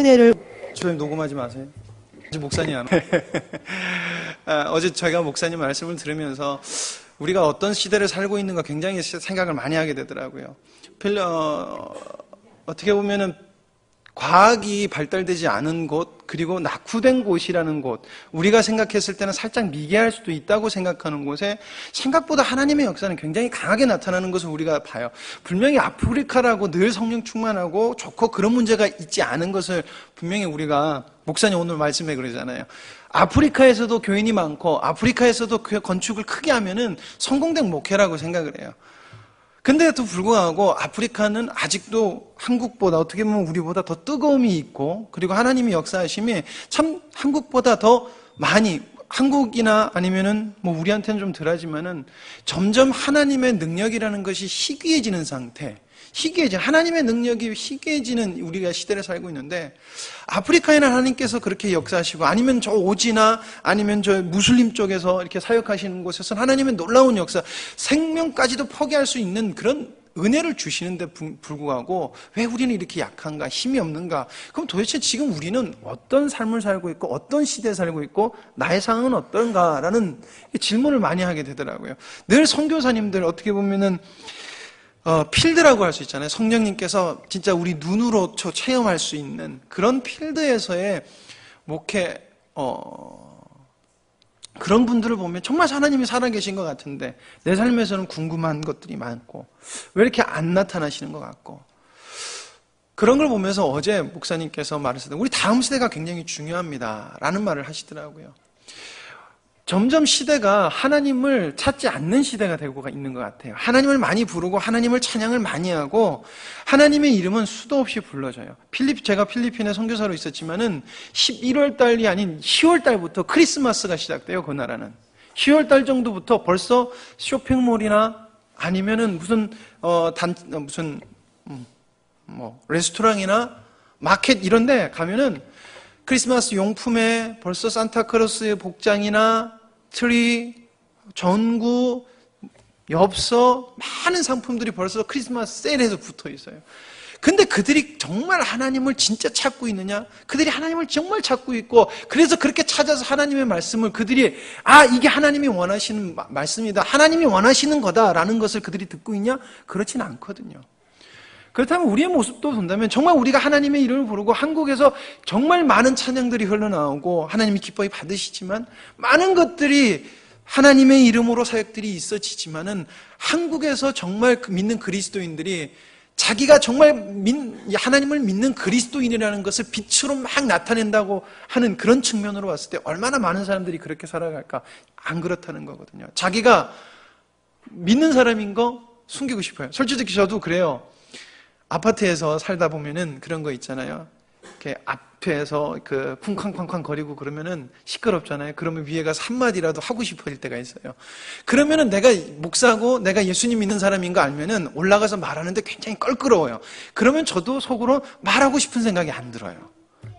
은혜를 주님 녹음하지 마세요. 아직 목사님 안 어제 제가 목사님 말씀을 들으면서 우리가 어떤 시대를 살고 있는가 굉장히 생각을 많이 하게 되더라고요. 어떻게 보면은 과학이 발달되지 않은 곳, 그리고 낙후된 곳이라는 곳, 우리가 생각했을 때는 살짝 미개할 수도 있다고 생각하는 곳에 생각보다 하나님의 역사는 굉장히 강하게 나타나는 것을 우리가 봐요. 분명히 아프리카라고 늘 성령 충만하고 좋고 그런 문제가 있지 않은 것을 분명히 우리가, 목사님 오늘 말씀에 그러잖아요. 아프리카에서도 교인이 많고 아프리카에서도 건축을 크게 하면은 성공된 목회라고 생각을 해요. 근데도 불구하고 아프리카는 아직도 한국보다, 어떻게 보면 우리보다 더 뜨거움이 있고, 그리고 하나님의 역사하심이 참 한국보다 더 많이, 한국이나 아니면은 뭐 우리한테는 좀 덜하지만은 점점 하나님의 능력이라는 것이 희귀해지는 상태, 하나님의 능력이 희귀해지는 우리가 시대를 살고 있는데, 아프리카에는 하나님께서 그렇게 역사하시고, 아니면 저 오지나 아니면 저 무슬림 쪽에서 이렇게 사역하시는 곳에서는 하나님의 놀라운 역사, 생명까지도 포기할 수 있는 그런 은혜를 주시는데 불구하고 왜 우리는 이렇게 약한가, 힘이 없는가? 그럼 도대체 지금 우리는 어떤 삶을 살고 있고 어떤 시대에 살고 있고 나의 상황은 어떤가라는 질문을 많이 하게 되더라고요. 늘 선교사님들 어떻게 보면은 필드라고 할 수 있잖아요. 성령님께서 진짜 우리 눈으로 체험할 수 있는 그런 필드에서의 목회, 그런 분들을 보면 정말 하나님이 살아계신 것 같은데 내 삶에서는 궁금한 것들이 많고 왜 이렇게 안 나타나시는 것 같고, 그런 걸 보면서 어제 목사님께서 말하시던 우리 다음 세대가 굉장히 중요합니다 라는 말을 하시더라고요. 점점 시대가 하나님을 찾지 않는 시대가 되고 있는 것 같아요. 하나님을 많이 부르고 하나님을 찬양을 많이 하고 하나님의 이름은 수도 없이 불러져요. 제가 필리핀에 선교사로 있었지만은 11월 달이 아닌 10월 달부터 크리스마스가 시작돼요. 그 나라는 10월 달 정도부터 벌써 쇼핑몰이나 아니면은 무슨 레스토랑이나 마켓 이런 데 가면은 크리스마스 용품에 벌써 산타크로스의 복장이나 트리, 전구, 엽서, 많은 상품들이 벌써 크리스마스 세일해서 붙어 있어요. 근데 그들이 정말 하나님을 진짜 찾고 있느냐? 그들이 하나님을 정말 찾고 있고, 그래서 그렇게 찾아서 하나님의 말씀을 그들이, 이게 하나님이 원하시는 말씀이다, 하나님이 원하시는 거다라는 것을 그들이 듣고 있냐? 그렇진 않거든요. 그렇다면 우리의 모습도 본다면 정말 우리가 하나님의 이름을 부르고 한국에서 정말 많은 찬양들이 흘러나오고 하나님이 기뻐히 받으시지만 많은 것들이 하나님의 이름으로 사역들이 있어지지만은 한국에서 정말 믿는 그리스도인들이 자기가 정말 하나님을 믿는 그리스도인이라는 것을 빛으로 막 나타낸다고 하는 그런 측면으로 봤을 때 얼마나 많은 사람들이 그렇게 살아갈까? 안 그렇다는 거거든요. 자기가 믿는 사람인 거 숨기고 싶어요. 솔직히 저도 그래요. 아파트에서 살다 보면은 그런 거 있잖아요. 이렇게 앞에서 쿵쾅쾅쾅 거리고 그러면은 시끄럽잖아요. 그러면 위에 가서 한마디라도 하고 싶어질 때가 있어요. 그러면은 내가 목사고 내가 예수님 믿는 사람인 거 알면은 올라가서 말하는데 굉장히 껄끄러워요. 그러면 저도 속으로 말하고 싶은 생각이 안 들어요.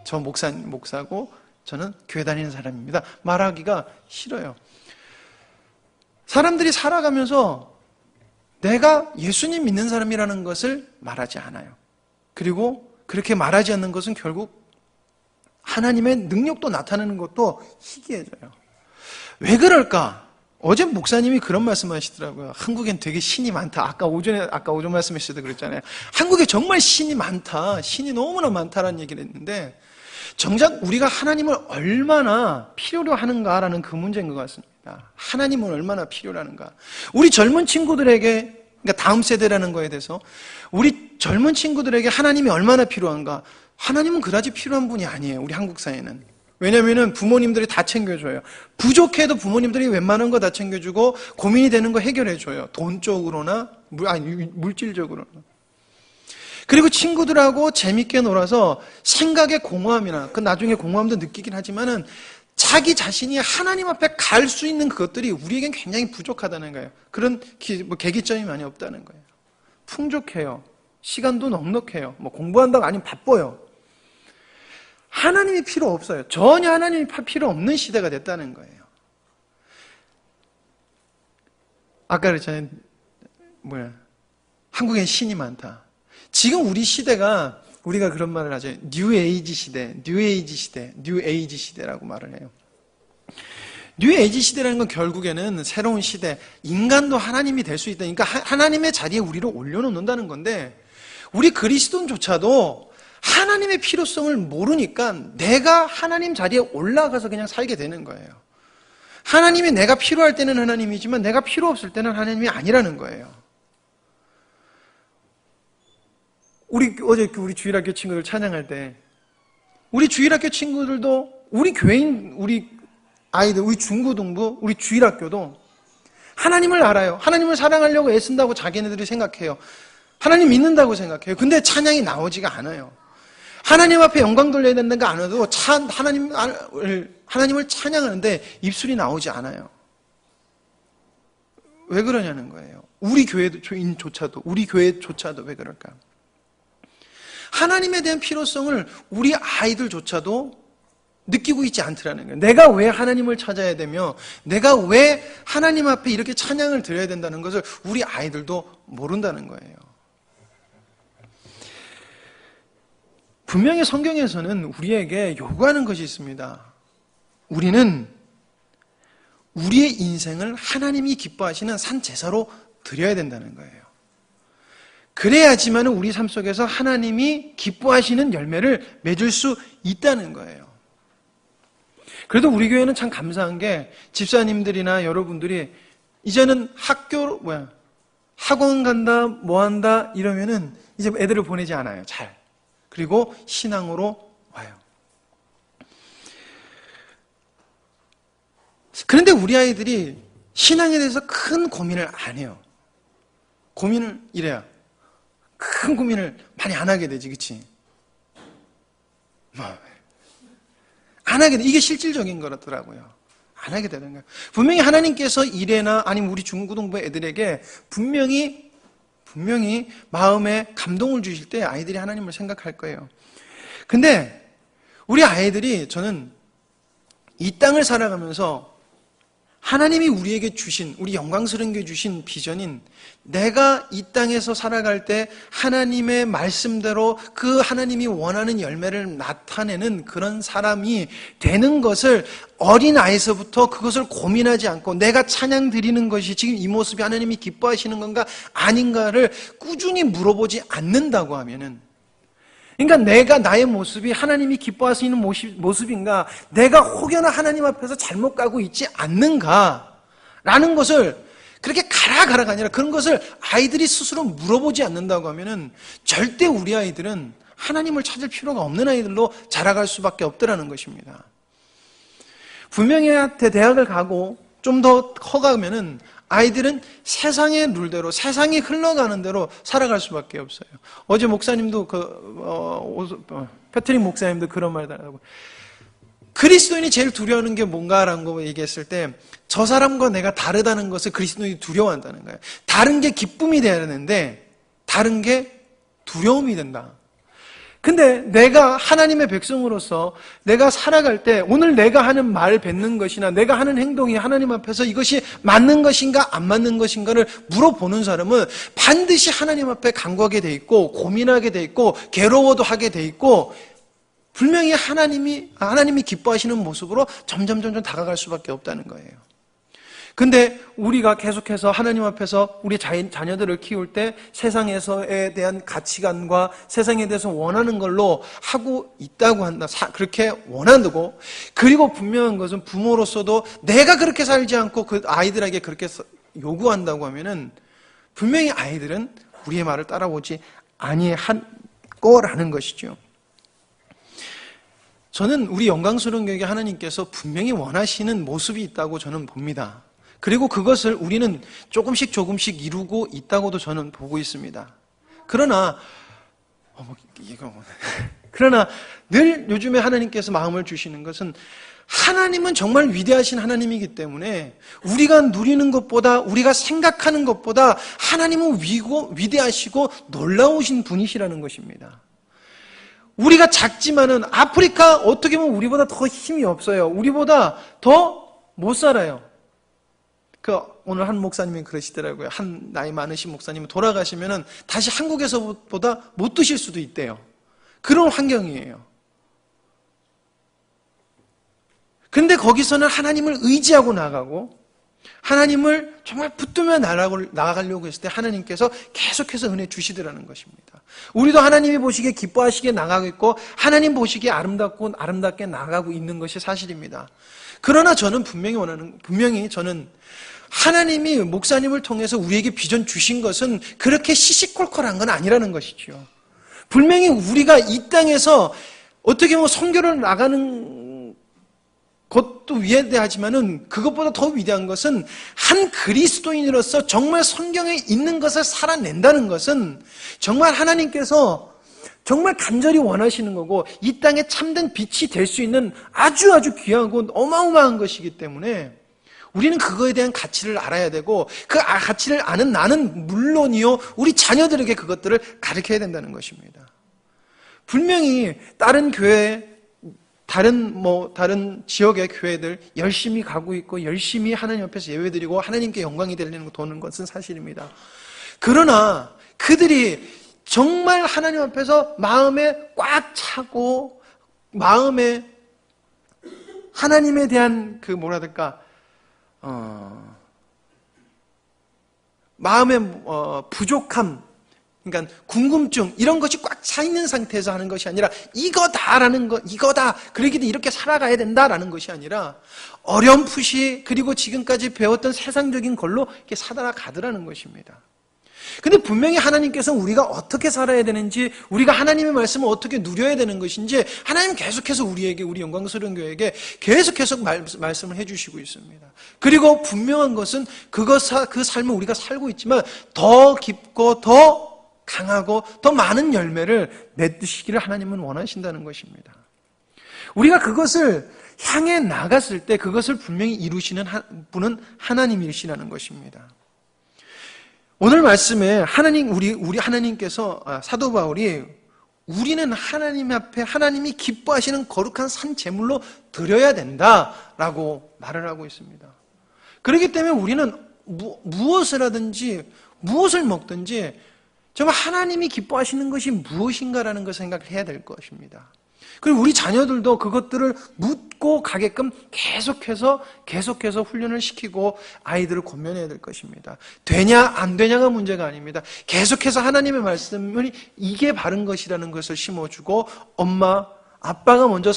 저 목사고 저는 교회 다니는 사람입니다. 말하기가 싫어요. 사람들이 살아가면서 내가 예수님 믿는 사람이라는 것을 말하지 않아요. 그리고 그렇게 말하지 않는 것은 결국 하나님의 능력도 나타나는 것도 희귀해져요. 왜 그럴까? 어제 목사님이 그런 말씀 하시더라고요. 한국엔 되게 신이 많다. 아까 오전 말씀하실 때 그랬잖아요. 한국에 정말 신이 많다. 신이 너무나 많다라는 얘기를 했는데 정작 우리가 하나님을 얼마나 필요로 하는가라는 그 문제인 것 같습니다. 하나님은 얼마나 필요로 하는가. 우리 젊은 친구들에게, 그러니까 다음 세대라는 거에 대해서 우리 젊은 친구들에게 하나님이 얼마나 필요한가. 하나님은 그다지 필요한 분이 아니에요. 우리 한국 사회는. 왜냐하면 부모님들이 다 챙겨줘요. 부족해도 부모님들이 웬만한 거 다 챙겨주고 고민이 되는 거 해결해줘요. 돈적으로나 물질적으로나. 그리고 친구들하고 재밌게 놀아서 생각의 공허함이나 그 나중에 공허함도 느끼긴 하지만은 자기 자신이 하나님 앞에 갈 수 있는 그것들이 우리에겐 굉장히 부족하다는 거예요. 그런 계기점이 많이 없다는 거예요. 풍족해요. 시간도 넉넉해요. 공부한다고 아니면 바빠요. 하나님이 필요 없어요. 전혀 하나님이 필요 없는 시대가 됐다는 거예요. 아까 그랬잖아요. 한국엔 신이 많다. 지금 우리 시대가 우리가 그런 말을 하죠. 뉴에이지 시대, 뉴에이지 시대, 뉴에이지 시대라고 말을 해요. 뉴에이지 시대라는 건 결국에는 새로운 시대, 인간도 하나님이 될 수 있다. 그러니까 하나님의 자리에 우리를 올려놓는다는 건데, 우리 그리스도인조차도 하나님의 필요성을 모르니까 내가 하나님 자리에 올라가서 그냥 살게 되는 거예요. 하나님이 내가 필요할 때는 하나님이지만 내가 필요 없을 때는 하나님이 아니라는 거예요. 어제 우리 주일학교 친구들 찬양할 때, 우리 주일학교 친구들도, 우리 교회인, 우리 아이들, 우리 중고등부, 우리 주일학교도 하나님을 알아요. 하나님을 사랑하려고 애쓴다고 자기네들이 생각해요. 하나님 믿는다고 생각해요. 근데 찬양이 나오지가 않아요. 하나님 앞에 영광 돌려야 된다는 거 안 해도 하나님을 찬양하는데 입술이 나오지 않아요. 왜 그러냐는 거예요. 우리 교회조차도, 우리 교회조차도 왜 그럴까? 하나님에 대한 필요성을 우리 아이들조차도 느끼고 있지 않더라는 거예요. 내가 왜 하나님을 찾아야 되며 내가 왜 하나님 앞에 이렇게 찬양을 드려야 된다는 것을 우리 아이들도 모른다는 거예요. 분명히 성경에서는 우리에게 요구하는 것이 있습니다. 우리는 우리의 인생을 하나님이 기뻐하시는 산 제사로 드려야 된다는 거예요. 그래야지만 우리 삶 속에서 하나님이 기뻐하시는 열매를 맺을 수 있다는 거예요. 그래도 우리 교회는 참 감사한 게 집사님들이나 여러분들이 이제는 학원 간다, 뭐 한다 이러면은 이제 애들을 보내지 않아요. 잘. 그리고 신앙으로 와요. 그런데 우리 아이들이 신앙에 대해서 큰 고민을 안 해요. 고민을 이래야 큰 고민을 많이 안 하게 되지, 그치? 안 하게 돼. 이게 실질적인 거라더라고요. 안 하게 되는 거예요. 분명히 하나님께서 일에나 아니면 우리 중고등부 애들에게 분명히 마음에 감동을 주실 때 아이들이 하나님을 생각할 거예요. 근데 우리 아이들이 저는 이 땅을 살아가면서 하나님이 우리에게 주신, 우리 영광스러운 게 주신 비전인 내가 이 땅에서 살아갈 때 하나님의 말씀대로 그 하나님이 원하는 열매를 나타내는 그런 사람이 되는 것을 어린아이에서부터 그것을 고민하지 않고 내가 찬양 드리는 것이 지금 이 모습이 하나님이 기뻐하시는 건가 아닌가를 꾸준히 물어보지 않는다고 하면은, 그러니까 내가 나의 모습이 하나님이 기뻐하시는 모습인가, 내가 혹여나 하나님 앞에서 잘못 가고 있지 않는가라는 것을 그렇게 가라가 아니라 그런 것을 아이들이 스스로 물어보지 않는다고 하면은 절대 우리 아이들은 하나님을 찾을 필요가 없는 아이들로 자라갈 수밖에 없더라는 것입니다. 분명히 대학을 가고 좀 더 커가면은 아이들은 세상의 룰대로, 세상이 흘러가는 대로 살아갈 수밖에 없어요. 어제 목사님도 패트릭 목사님도 그런 말을 하고, 그리스도인이 제일 두려워하는 게 뭔가라는 거 얘기했을 때 저 사람과 내가 다르다는 것을 그리스도인이 두려워한다는 거예요. 다른 게 기쁨이 돼야 되는데 다른 게 두려움이 된다. 근데 내가 하나님의 백성으로서 내가 살아갈 때 오늘 내가 하는 말 뱉는 것이나 내가 하는 행동이 하나님 앞에서 이것이 맞는 것인가 안 맞는 것인가를 물어보는 사람은 반드시 하나님 앞에 간구하게 돼 있고 고민하게 돼 있고 괴로워도 하게 돼 있고 분명히 하나님이 기뻐하시는 모습으로 점점 다가갈 수밖에 없다는 거예요. 근데 우리가 계속해서 하나님 앞에서 우리 자녀들을 키울 때 세상에서에 대한 가치관과 세상에 대해서 원하는 걸로 하고 있다고 한다. 그렇게 원한다고. 그리고 분명한 것은 부모로서도 내가 그렇게 살지 않고 그 아이들에게 그렇게 요구한다고 하면은 분명히 아이들은 우리의 말을 따라오지 아니할 거라는 것이죠. 저는 우리 영광스러운 교회에 하나님께서 분명히 원하시는 모습이 있다고 저는 봅니다. 그리고 그것을 우리는 조금씩 이루고 있다고도 저는 보고 있습니다. 그러나 늘 요즘에 하나님께서 마음을 주시는 것은 하나님은 정말 위대하신 하나님이기 때문에 우리가 누리는 것보다 우리가 생각하는 것보다 하나님은 위대하시고 놀라우신 분이시라는 것입니다. 우리가 작지만은 아프리카 어떻게 보면 우리보다 더 힘이 없어요. 우리보다 더 못 살아요. 오늘 한 목사님이 그러시더라고요. 한 나이 많으신 목사님은 돌아가시면은 다시 한국에서보다 못 드실 수도 있대요. 그런 환경이에요. 근데 거기서는 하나님을 의지하고 나가고 하나님을 정말 붙들며 나아가려고 했을 때 하나님께서 계속해서 은혜 주시더라는 것입니다. 우리도 하나님이 보시기에 기뻐하시기에 나가고 있고 하나님 보시기에 아름답게 나가고 있는 것이 사실입니다. 그러나 저는 분명히 저는 하나님이 목사님을 통해서 우리에게 비전 주신 것은 그렇게 시시콜콜한 건 아니라는 것이죠. 분명히 우리가 이 땅에서 어떻게 보면 선교를 나가는 것도 위대하지만은 그것보다 더 위대한 것은 한 그리스도인으로서 정말 성경에 있는 것을 살아낸다는 것은 정말 하나님께서 정말 간절히 원하시는 거고 이 땅에 참된 빛이 될 수 있는 아주 귀하고 어마어마한 것이기 때문에 우리는 그거에 대한 가치를 알아야 되고 그 가치를 아는 나는 물론이요 우리 자녀들에게 그것들을 가르쳐야 된다는 것입니다. 분명히 다른 교회 다른 지역의 교회들 열심히 가고 있고 열심히 하나님 앞에서 예배드리고 하나님께 영광이 도는 것은 사실입니다. 그러나 그들이 정말 하나님 앞에서 마음에 꽉 차고 마음에 하나님에 대한 마음의 부족함, 그러니까 궁금증 이런 것이 꽉 차 있는 상태에서 하는 것이 아니라 이거다 그러기도 이렇게 살아가야 된다라는 것이 아니라 어렴풋이 그리고 지금까지 배웠던 세상적인 걸로 이렇게 살아가더라는 것입니다. 근데 분명히 하나님께서 우리가 어떻게 살아야 되는지 우리가 하나님의 말씀을 어떻게 누려야 되는 것인지 하나님은 계속해서 우리에게 우리 영광스러운 교회에게 계속해서 말씀을 해주시고 있습니다. 그리고 분명한 것은 그 삶을 우리가 살고 있지만 더 깊고 더 강하고 더 많은 열매를 맺으시기를 하나님은 원하신다는 것입니다. 우리가 그것을 향해 나갔을 때 그것을 분명히 이루시는 분은 하나님이시라는 것입니다. 오늘 말씀에 우리 하나님께서 사도 바울이 우리는 하나님 앞에 하나님이 기뻐하시는 거룩한 산 제물로 드려야 된다라고 말을 하고 있습니다. 그렇기 때문에 우리는 무엇을 하든지 무엇을 먹든지 정말 하나님이 기뻐하시는 것이 무엇인가라는 것을 생각을 해야 될 것입니다. 그리고 우리 자녀들도 그것들을 묻고 가게끔 계속해서 훈련을 시키고 아이들을 권면해야 될 것입니다. 되냐 안 되냐가 문제가 아닙니다. 계속해서 하나님의 말씀을 이게 바른 것이라는 것을 심어주고 엄마, 아빠가 먼저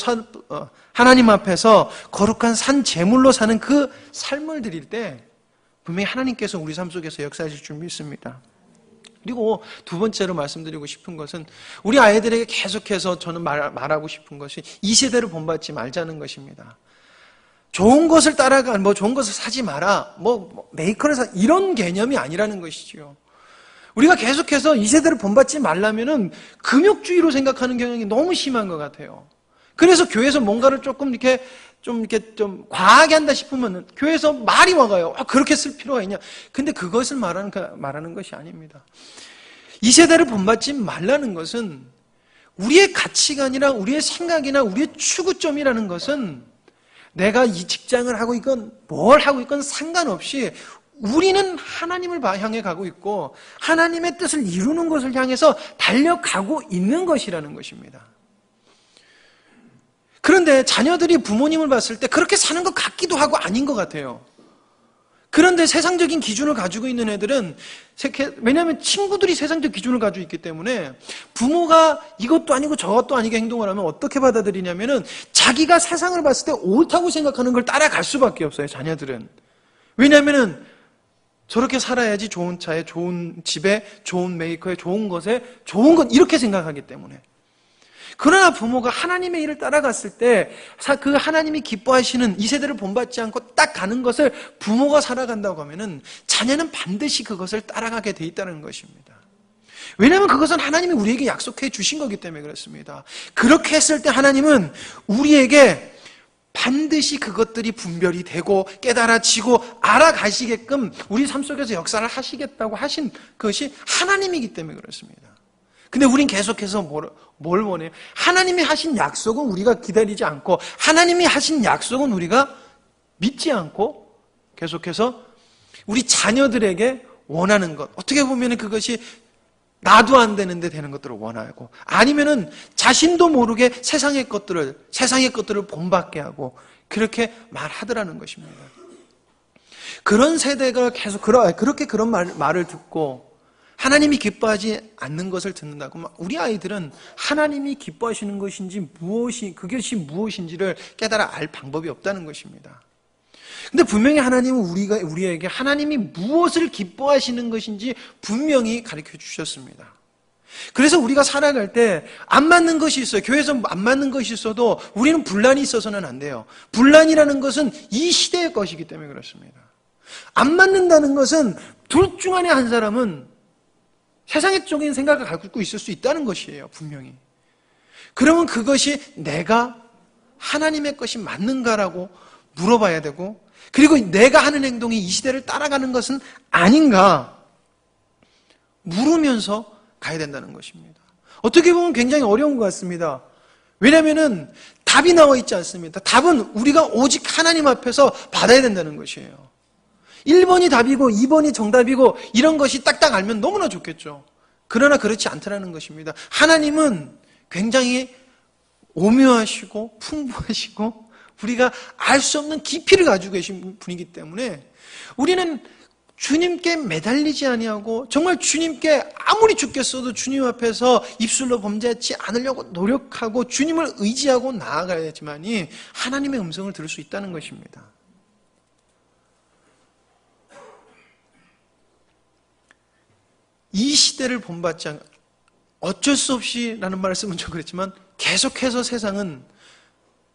하나님 앞에서 거룩한 산 제물로 사는 그 삶을 드릴 때 분명히 하나님께서 우리 삶 속에서 역사하실 줄 믿습니다. 그리고 두 번째로 말씀드리고 싶은 것은 우리 아이들에게 계속해서 저는 말하고 싶은 것이 이 세대를 본받지 말자는 것입니다. 좋은 것을 좋은 것을 사지 마라, 메이커를 이런 개념이 아니라는 것이지요. 우리가 계속해서 이 세대를 본받지 말라면은 금욕주의로 생각하는 경향이 너무 심한 것 같아요. 그래서 교회에서 뭔가를 조금 좀 과하게 한다 싶으면 교회에서 말이 와가요. 그렇게 쓸 필요가 있냐. 근데 그것을 말하는 것이 아닙니다. 이 세대를 본받지 말라는 것은 우리의 가치관이나 우리의 생각이나 우리의 추구점이라는 것은 내가 이 직장을 하고 있건 뭘 하고 있건 상관없이 우리는 하나님을 향해 가고 있고 하나님의 뜻을 이루는 것을 향해서 달려가고 있는 것이라는 것입니다. 그런데 자녀들이 부모님을 봤을 때 그렇게 사는 것 같기도 하고 아닌 것 같아요. 그런데 세상적인 기준을 가지고 있는 애들은 왜냐하면 친구들이 세상적 기준을 가지고 있기 때문에 부모가 이것도 아니고 저것도 아니게 행동을 하면 어떻게 받아들이냐면은 자기가 세상을 봤을 때 옳다고 생각하는 걸 따라갈 수밖에 없어요. 자녀들은. 왜냐하면은 저렇게 살아야지 좋은 차에 좋은 집에 좋은 메이커에 좋은 것에 좋은 것 이렇게 생각하기 때문에. 그러나 부모가 하나님의 일을 따라갔을 때 그 하나님이 기뻐하시는 이 세대를 본받지 않고 딱 가는 것을 부모가 살아간다고 하면은 자녀는 반드시 그것을 따라가게 돼 있다는 것입니다. 왜냐하면 그것은 하나님이 우리에게 약속해 주신 거기 때문에 그렇습니다. 그렇게 했을 때 하나님은 우리에게 반드시 그것들이 분별이 되고 깨달아지고 알아가시게끔 우리 삶 속에서 역사를 하시겠다고 하신 것이 하나님이기 때문에 그렇습니다. 근데 우린 계속해서 뭘 원해요? 하나님이 하신 약속은 우리가 기다리지 않고 하나님이 하신 약속은 우리가 믿지 않고 계속해서 우리 자녀들에게 원하는 것 어떻게 보면 그것이 나도 안 되는데 되는 것들을 원하고, 아니면은 자신도 모르게 세상의 것들을 본받게 하고 그렇게 말하더라는 것입니다. 그런 세대가 계속 그렇게 그런 말을 듣고 하나님이 기뻐하지 않는 것을 듣는다고, 우리 아이들은 하나님이 기뻐하시는 것인지 그것이 무엇인지를 깨달아 알 방법이 없다는 것입니다. 근데 분명히 하나님은 우리에게 하나님이 무엇을 기뻐하시는 것인지 분명히 가르쳐 주셨습니다. 그래서 우리가 살아갈 때 안 맞는 것이 있어요. 교회에서 안 맞는 것이 있어도 우리는 분란이 있어서는 안 돼요. 분란이라는 것은 이 시대의 것이기 때문에 그렇습니다. 안 맞는다는 것은 둘 중 안에 한 사람은 세상적인 생각을 갖고 있을 수 있다는 것이에요. 분명히. 그러면 그것이 내가 하나님의 것이 맞는가라고 물어봐야 되고, 그리고 내가 하는 행동이 이 시대를 따라가는 것은 아닌가 물으면서 가야 된다는 것입니다. 어떻게 보면 굉장히 어려운 것 같습니다. 왜냐하면 답이 나와 있지 않습니다. 답은 우리가 오직 하나님 앞에서 받아야 된다는 것이에요. 1번이 답이고 2번이 정답이고 이런 것이 딱딱 알면 너무나 좋겠죠. 그러나 그렇지 않다는 것입니다. 하나님은 굉장히 오묘하시고 풍부하시고 우리가 알 수 없는 깊이를 가지고 계신 분이기 때문에 우리는 주님께 매달리지 아니하고 정말 주님께 아무리 죽겠어도 주님 앞에서 입술로 범죄하지 않으려고 노력하고 주님을 의지하고 나아가야지만이 하나님의 음성을 들을 수 있다는 것입니다. 이 시대를 본받지 않고 어쩔 수 없이라는 말을 쓰면 좀 그렇지만 계속해서 세상은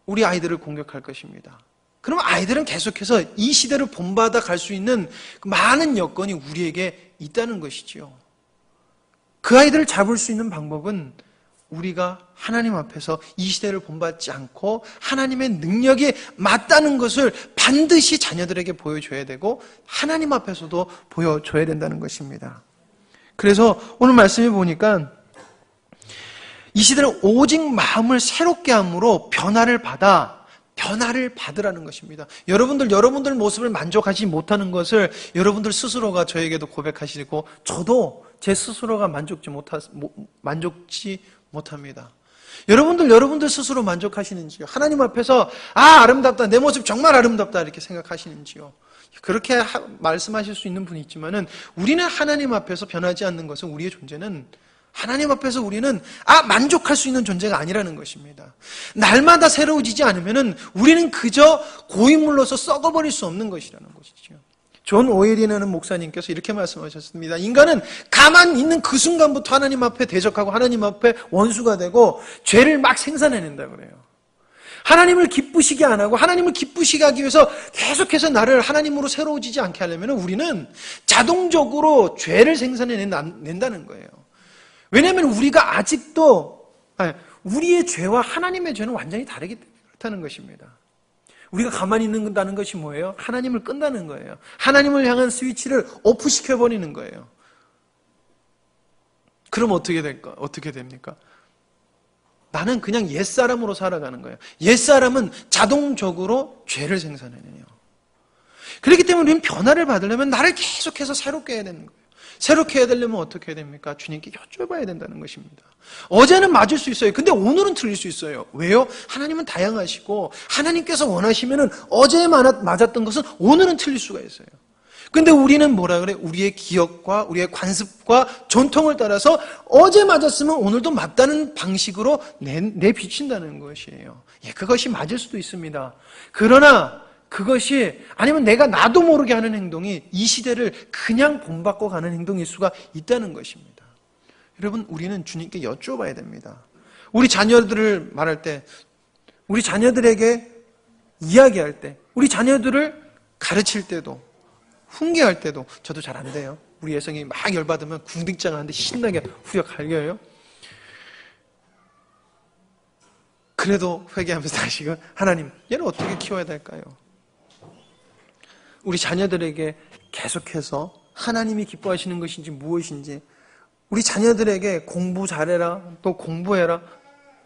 우리 아이들을 공격할 것입니다. 그럼 아이들은 계속해서 이 시대를 본받아 갈 수 있는 많은 여건이 우리에게 있다는 것이지요. 그 아이들을 잡을 수 있는 방법은 우리가 하나님 앞에서 이 시대를 본받지 않고 하나님의 능력이 맞다는 것을 반드시 자녀들에게 보여줘야 되고 하나님 앞에서도 보여줘야 된다는 것입니다. 그래서 오늘 말씀해 보니까 이 시대는 오직 마음을 새롭게 함으로 변화를 받으라는 것입니다. 여러분들 모습을 만족하지 못하는 것을 여러분들 스스로가 저에게도 고백하시고 저도 제 스스로가 만족지 못합니다. 여러분들 스스로 만족하시는지요? 하나님 앞에서 아름답다, 내 모습 정말 아름답다 이렇게 생각하시는지요? 그렇게 말씀하실 수 있는 분이 있지만은 우리는 하나님 앞에서 변하지 않는 것은 우리의 존재는 하나님 앞에서 우리는 만족할 수 있는 존재가 아니라는 것입니다. 날마다 새로워지지 않으면은 우리는 그저 고인물로서 썩어버릴 수 없는 것이라는 것이죠. 존 오일이라는 목사님께서 이렇게 말씀하셨습니다. 인간은 가만히 있는 그 순간부터 하나님 앞에 대적하고 하나님 앞에 원수가 되고 죄를 막 생산해낸다고 그래요. 하나님을 기쁘시게 안 하고 하나님을 기쁘시게 하기 위해서 계속해서 나를 하나님으로 새로워지지 않게 하려면 우리는 자동적으로 죄를 생산해낸다는 거예요. 왜냐하면 우리가 아직도 우리의 죄와 하나님의 죄는 완전히 다르기 때문에 그렇다는 것입니다. 우리가 가만히 있는다는 것이 뭐예요? 하나님을 끈다는 거예요. 하나님을 향한 스위치를 오프시켜버리는 거예요. 그럼 어떻게 됩니까? 나는 그냥 옛사람으로 살아가는 거예요. 옛사람은 자동적으로 죄를 생산해내요. 그렇기 때문에 우리는 변화를 받으려면 나를 계속해서 새롭게 해야 되는 거예요. 새롭게 해야 되려면 어떻게 해야 됩니까? 주님께 여쭤봐야 된다는 것입니다. 어제는 맞을 수 있어요. 근데 오늘은 틀릴 수 있어요. 왜요? 하나님은 다양하시고 하나님께서 원하시면은 어제 맞았던 것은 오늘은 틀릴 수가 있어요. 근데 우리는 뭐라 그래? 우리의 기억과 우리의 관습과 전통을 따라서 어제 맞았으면 오늘도 맞다는 방식으로 내비친다는 것이에요. 그것이 맞을 수도 있습니다. 그러나 그것이 아니면 나도 모르게 하는 행동이 이 시대를 그냥 본받고 가는 행동일 수가 있다는 것입니다. 여러분, 우리는 주님께 여쭤봐야 됩니다. 우리 자녀들을 말할 때, 우리 자녀들에게 이야기할 때, 우리 자녀들을 가르칠 때도, 훈계할 때도 저도 잘 안 돼요. 우리 예성이 막 열받으면 궁딩장하는데 신나게 후려 갈겨요. 그래도 회개하면서 다시금 하나님, 얘를 어떻게 키워야 될까요? 우리 자녀들에게 계속해서 하나님이 기뻐하시는 것인지 무엇인지, 우리 자녀들에게 공부 잘해라, 또 공부해라,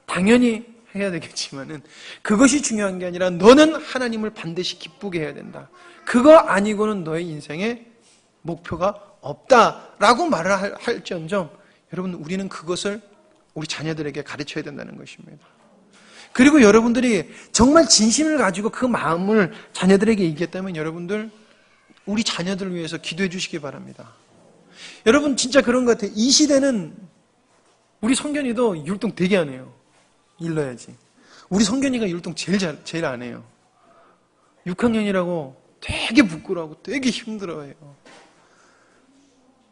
당연히 해야 되겠지만은 그것이 중요한 게 아니라 너는 하나님을 반드시 기쁘게 해야 된다. 그거 아니고는 너의 인생에 목표가 없다라고 말을 할지언정 여러분, 우리는 그것을 우리 자녀들에게 가르쳐야 된다는 것입니다. 그리고 여러분들이 정말 진심을 가지고 그 마음을 자녀들에게 얘기했다면 여러분들 우리 자녀들을 위해서 기도해 주시기 바랍니다. 여러분 진짜 그런 것 같아요. 이 시대는 우리 성견이도 율동 되게 안 해요. 일러야지. 우리 성견이가 율동 제일 안 해요. 6학년이라고 되게 부끄러워하고 되게 힘들어해요.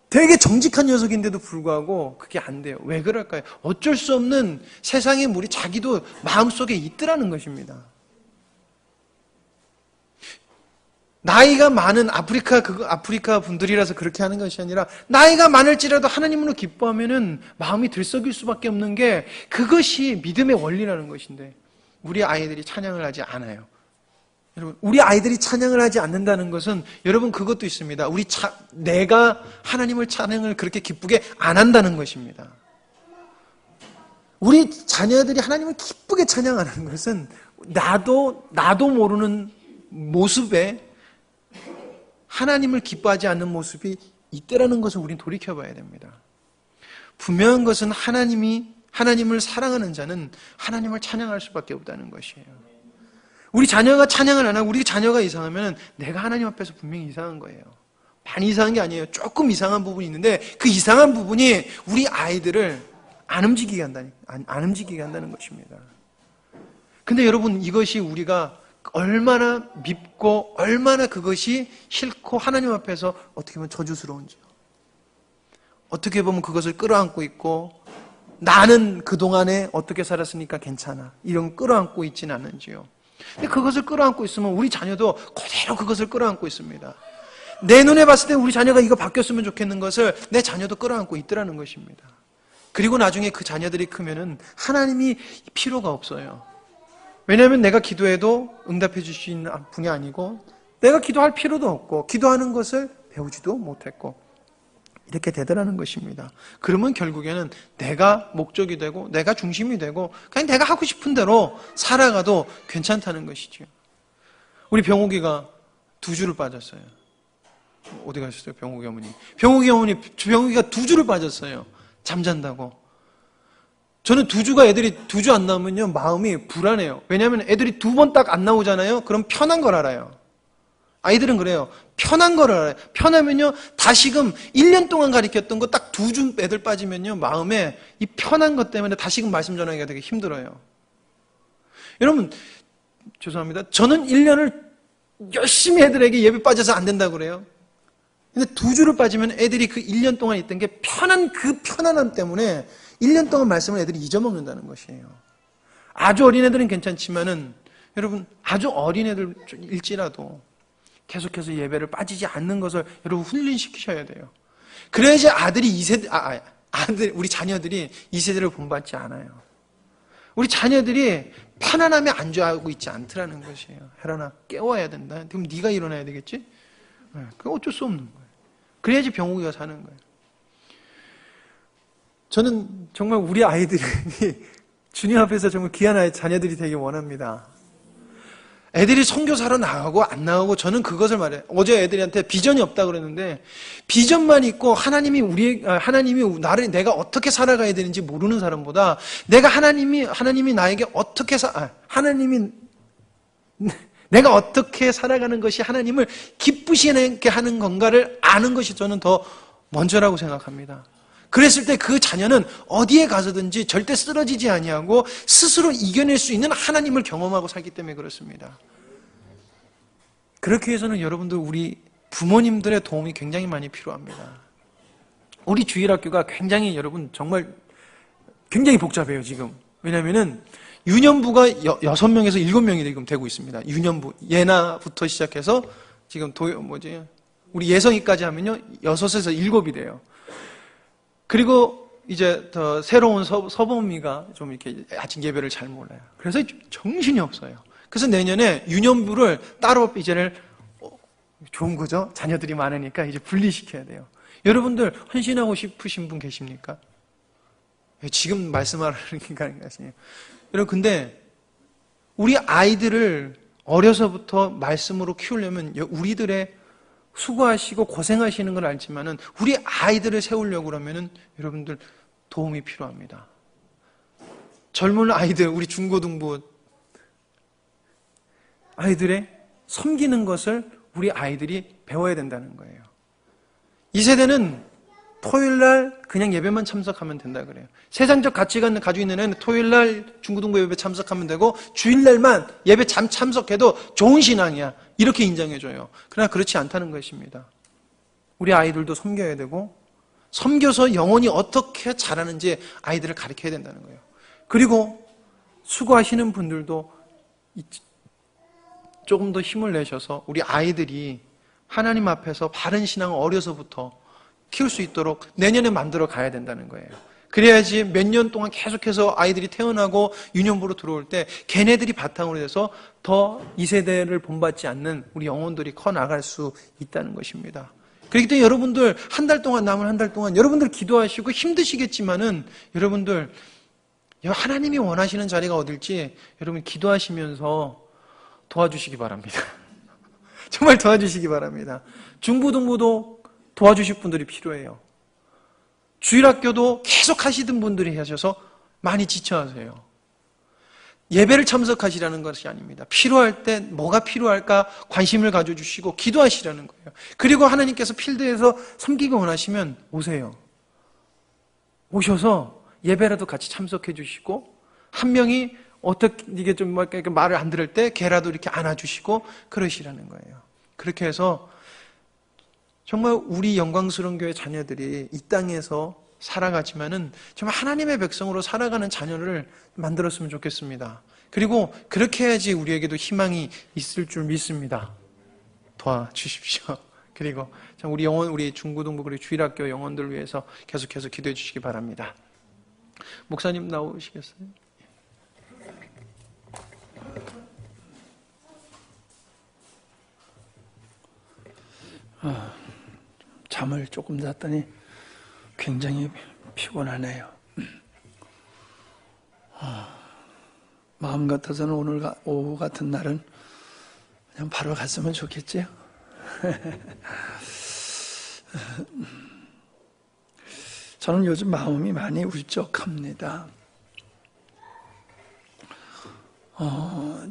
되게 정직한 녀석인데도 불구하고 그게 안 돼요. 왜 그럴까요? 어쩔 수 없는 세상의 물이 자기도 마음속에 있더라는 것입니다. 나이가 많은 아프리카 분들이라서 그렇게 하는 것이 아니라 나이가 많을지라도 하나님으로 기뻐하면은 마음이 들썩일 수밖에 없는 게 그것이 믿음의 원리라는 것인데 우리 아이들이 찬양을 하지 않아요. 여러분, 우리 아이들이 찬양을 하지 않는다는 것은 여러분 그것도 있습니다. 내가 하나님을 찬양을 그렇게 기쁘게 안 한다는 것입니다. 우리 자녀들이 하나님을 기쁘게 찬양하는 것은 나도 모르는 모습에 하나님을 기뻐하지 않는 모습이 있다라는 것을 우리는 돌이켜봐야 됩니다. 분명한 것은 하나님을 사랑하는 자는 하나님을 찬양할 수밖에 없다는 것이에요. 우리 자녀가 찬양을 안 하고 우리 자녀가 이상하면 내가 하나님 앞에서 분명히 이상한 거예요. 많이 이상한 게 아니에요. 조금 이상한 부분이 있는데 그 이상한 부분이 우리 아이들을 안 움직이게 한다는 것입니다. 근데 여러분 이것이 우리가 얼마나 밉고 얼마나 그것이 싫고 하나님 앞에서 어떻게 보면 저주스러운지요. 어떻게 보면 그것을 끌어안고 있고 나는 그동안에 어떻게 살았으니까 괜찮아. 이런 끌어안고 있지는 않은지요. 근데 그것을 끌어안고 있으면 우리 자녀도 그대로 그것을 끌어안고 있습니다. 내 눈에 봤을 때 우리 자녀가 이거 바뀌었으면 좋겠는 것을 내 자녀도 끌어안고 있더라는 것입니다. 그리고 나중에 그 자녀들이 크면은 하나님이 필요가 없어요. 왜냐하면 내가 기도해도 응답해 주시는 분이 아니고 내가 기도할 필요도 없고 기도하는 것을 배우지도 못했고 이렇게 되더라는 것입니다. 그러면 결국에는 내가 목적이 되고 내가 중심이 되고 그냥 내가 하고 싶은 대로 살아가도 괜찮다는 것이죠. 우리 병옥이가 2주를 빠졌어요. 어디 가셨어요? 병옥이 어머니. 병옥이가 2주를 빠졌어요. 잠잔다고. 저는 2주가 애들이 2주 안 나오면요 마음이 불안해요. 왜냐하면 애들이 2번 딱 안 나오잖아요. 그럼 편한 걸 알아요. 아이들은 그래요. 편한 걸 알아요. 편하면요 다시금 1년 동안 가르쳤던 거 딱 2주 애들 빠지면요 마음에 이 편한 것 때문에 다시금 말씀 전하기가 되게 힘들어요. 여러분 죄송합니다. 저는 1년을 열심히 애들에게 예배 빠져서 안 된다고 그래요. 근데 2주를 빠지면 애들이 그 1년 동안 있던 게 그 편안함 때문에 1년 동안 말씀을 애들이 잊어먹는다는 것이에요. 아주 어린 애들은 괜찮지만은 여러분 아주 어린 애들일지라도 계속해서 예배를 빠지지 않는 것을 여러분 훈련시키셔야 돼요. 그래야지 우리 자녀들이 이 세대를 본받지 않아요. 우리 자녀들이 편안함에 안주하고 있지 않더라는 것이에요. 혜란아 깨워야 된다. 그럼 네가 일어나야 되겠지? 그게 어쩔 수 없는 거예요. 그래야지 병옥이가 사는 거예요. 저는 정말 우리 아이들이 주님 앞에서 정말 귀한 자녀들이 되길 원합니다. 애들이 선교사로 나가고 안 나가고 저는 그것을 말해요. 어제 애들한테 비전이 없다 그랬는데 비전만 있고 하나님이 나를 내가 어떻게 살아가야 되는지 모르는 사람보다 하나님이 나에게 내가 어떻게 살아가는 것이 하나님을 기쁘시게 하는 건가를 아는 것이 저는 더 먼저라고 생각합니다. 그랬을 때 그 자녀는 어디에 가서든지 절대 쓰러지지 아니하고 스스로 이겨낼 수 있는 하나님을 경험하고 살기 때문에 그렇습니다. 그렇게 해서는 여러분들 우리 부모님들의 도움이 굉장히 많이 필요합니다. 우리 주일학교가 굉장히 여러분 정말 굉장히 복잡해요 지금. 왜냐하면은 유년부가 6명에서 7명이 지금 되고 있습니다. 유년부 예나부터 시작해서 지금 우리 예성이까지 하면요 6에서 7이 돼요. 그리고 이제 더 새로운 서범이가 좀 이렇게 아침 예배를 잘 몰라요. 그래서 정신이 없어요. 그래서 내년에 유년부를 따로 이제는 좋은 거죠. 자녀들이 많으니까 이제 분리시켜야 돼요. 여러분들 헌신하고 싶으신 분 계십니까? 지금 말씀하라니까 하시네요. 여러분 근데 우리 아이들을 어려서부터 말씀으로 키우려면 우리들의 수고하시고 고생하시는 걸 알지만은 우리 아이들을 세우려고 그러면은 여러분들 도움이 필요합니다. 젊은 아이들, 우리 중고등부 아이들의 섬기는 것을 우리 아이들이 배워야 된다는 거예요. 이 세대는 토요일날 그냥 예배만 참석하면 된다 그래요. 세상적 가치관을 가지고 있는 애는 토요일날 중고등부 예배 참석하면 되고 주일날만 예배 참석해도 좋은 신앙이야, 이렇게 인정해줘요. 그러나 그렇지 않다는 것입니다. 우리 아이들도 섬겨야 되고, 섬겨서 영혼이 어떻게 자라는지 아이들을 가르쳐야 된다는 거예요. 그리고 수고하시는 분들도 조금 더 힘을 내셔서 우리 아이들이 하나님 앞에서 바른 신앙을 어려서부터 키울 수 있도록 내년에 만들어 가야 된다는 거예요. 그래야지 몇 년 동안 계속해서 아이들이 태어나고 유년부로 들어올 때 걔네들이 바탕으로 돼서 더 이 세대를 본받지 않는 우리 영혼들이 커 나갈 수 있다는 것입니다. 그렇기 때문에 여러분들 남은 한 달 동안 여러분들 기도하시고 힘드시겠지만은 여러분들 하나님이 원하시는 자리가 어딜지 여러분 기도하시면서 도와주시기 바랍니다. 정말 도와주시기 바랍니다. 중고등부도 도와주실 분들이 필요해요. 주일학교도 계속 하시던 분들이 하셔서 많이 지쳐하세요. 예배를 참석하시라는 것이 아닙니다. 필요할 때 뭐가 필요할까 관심을 가져주시고 기도하시라는 거예요. 그리고 하나님께서 필드에서 섬기기 원하시면 오세요. 오셔서 예배라도 같이 참석해 주시고, 한 명이 어떻게 이게 좀 말을 안 들을 때 걔라도 이렇게 안아주시고 그러시라는 거예요. 그렇게 해서 정말 우리 영광스러운 교회 자녀들이 이 땅에서 살아가지만은 정말 하나님의 백성으로 살아가는 자녀를 만들었으면 좋겠습니다. 그리고 그렇게 해야지 우리에게도 희망이 있을 줄 믿습니다. 도와주십시오. 그리고 우리 영혼, 우리 중고등부 그리고 주일학교 영혼들을 위해서 계속해서 기도해 주시기 바랍니다. 목사님 나오시겠어요? 잠을 조금 잤더니 굉장히 피곤하네요. 마음 같아서는 오늘 오후 같은 날은 그냥 바로 갔으면 좋겠지요. 저는 요즘 마음이 많이 울적합니다.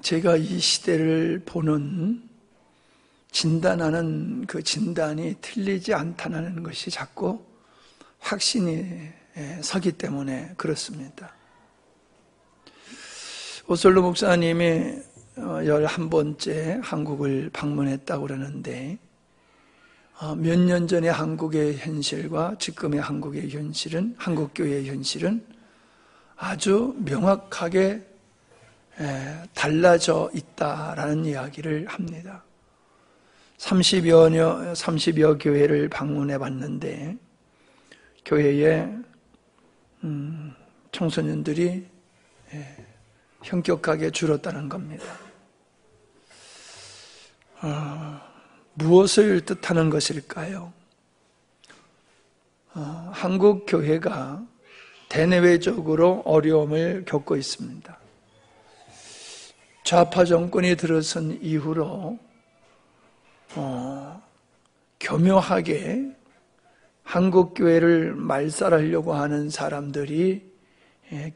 제가 이 시대를 보는 진단하는 그 진단이 틀리지 않다는 것이 자꾸 확신이 서기 때문에 그렇습니다. 오슬로 목사님이 11번째 한국을 방문했다고 그러는데, 몇 년 전의 한국의 현실과 지금의 한국의 현실은, 한국교회의 현실은 아주 명확하게 달라져 있다라는 이야기를 합니다. 30여 교회를 방문해 봤는데 교회에 청소년들이 현격하게 줄었다는 겁니다. 무엇을 뜻하는 것일까요? 한국 교회가 대내외적으로 어려움을 겪고 있습니다. 좌파 정권이 들어선 이후로 교묘하게 한국 교회를 말살하려고 하는 사람들이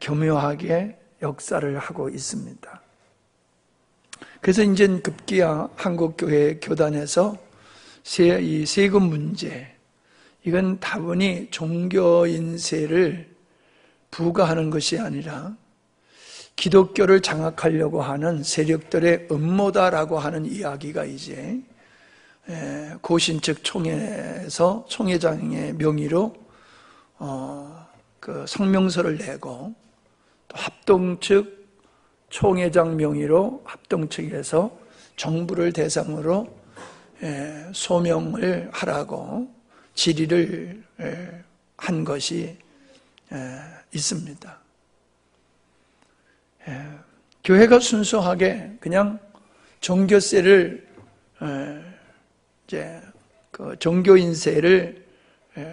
교묘하게 역사를 하고 있습니다. 그래서 이제 급기야 한국 교회 교단에서 이 세금 문제, 이건 다분히 종교 인세를 부과하는 것이 아니라 기독교를 장악하려고 하는 세력들의 음모다라고 하는 이야기가 이제 고신측 총회에서 총회장의 명의로 그 성명서를 내고, 또 합동측 총회장 명의로 합동측에서 정부를 대상으로 소명을 하라고 질의를 한 것이 있습니다. 교회가 순수하게 그냥 종교세를 이제 그 종교 인세를